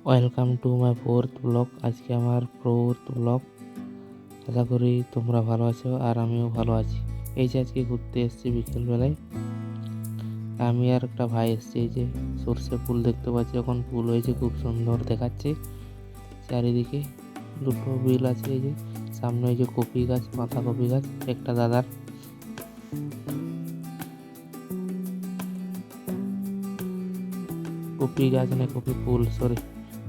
Welcome to my fourth blog. আজকে আমার fourth blog. আশা করি তোমরা ভালো আছো আর আমিও ভালো আছি। এই যে আজকে ঘুরতে এসেছি বিকেলবেলায়, আমি আর একটা ভাই এসেছি। এই যে সর্ষে ফুল দেখতে পাচ্ছি, এখন ফুল হয়েছে, খুব সুন্দর দেখাচ্ছে। চারিদিকে দুটো বিল আছে। এই যে সামনে এই যে কপি গাছ, বাঁধাকপি গাছ একটা দাদার। কপি গাছ না, কপি ফুল, সরি।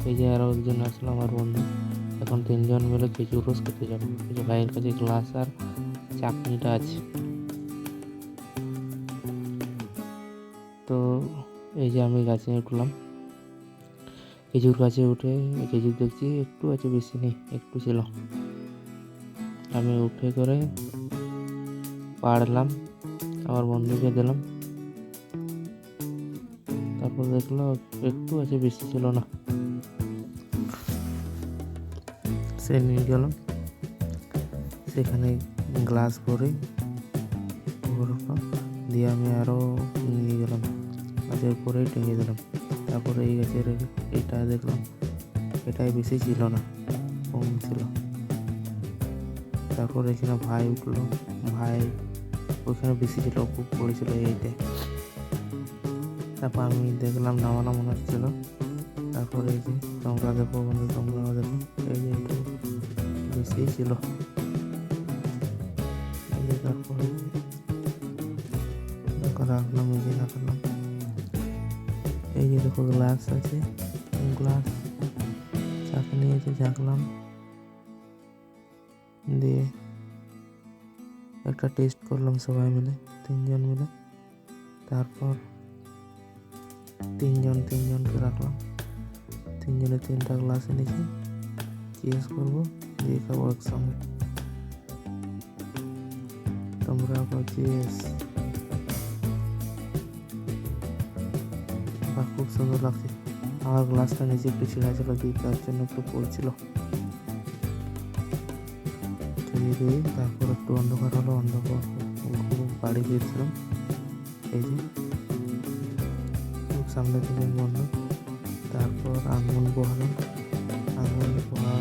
এই যে আরো একজন আসলো আমার বন্ধু। এখন তিনজন মিলে খেজুর রস খেতে যাবো। এই যে ভাইয়ের কাছে গ্লাস আর চাটনিটা আছে। তো এই যে আমি গাছে উঠলাম, খেজুর গাছে উঠে খেজুর দেখছি একটু আছে, বেশি নেই, একটু ছিল। আমি উঠে করে পাড়লাম, আমার বন্ধুকে দিলাম। তারপর দেখলো একটু আছে, বেশি ছিল না। সে নিয়ে গেল, সেখানে গ্লাস ভরে দিয়ে আমি আরও নিয়ে গেলাম, গাছের উপরেই টেঙে দিলাম। তারপরে এই গাছের এটা দেখলাম, এটাই বেশি ছিল না, কম ছিল। তারপর এখানে ভাই উঠলো, ভাই ওইখানে বেশি ছিল, খুব পড়েছিল এইটাই। তারপর আমি দেখলাম, নামানো মনে হচ্ছিল। তারপরে এই যে তোমরা দেখো বন্ধু, তোমরাও দেখো, এই যে একটু বেশি ছিল। এই যে তারপরে রাখলাম, এই যে রাখলাম। এই যে দেখো গ্লাস আছে, গ্লাস চাকনি আছে, ঝাঁকলাম দিয়ে একটা টেস্ট করলাম সবাই মিলে, তিনজন মিলে। তারপর তিনজনকে রাখলাম, তিনজনে তিনটা গ্লাস এনেছি, চিয়ার্স করবো, দিয়ে খাবো একসঙ্গে। তোমরা চিয়ার্স। বা খুব সুন্দর লাগছে। আমার গ্লাসটা নিচে একটু ছিঁড়া ছিল, দিয়ে তার জন্য একটু পড়ছিল। দিয়ে তারপর একটু অন্ধকার হলো, অন্ধকার বাড়ি গিয়েছিলাম। এই যে খুব সামনে থেকে বন্ধ। তারপর আঙুল পোহালাম, আঙুল পোহার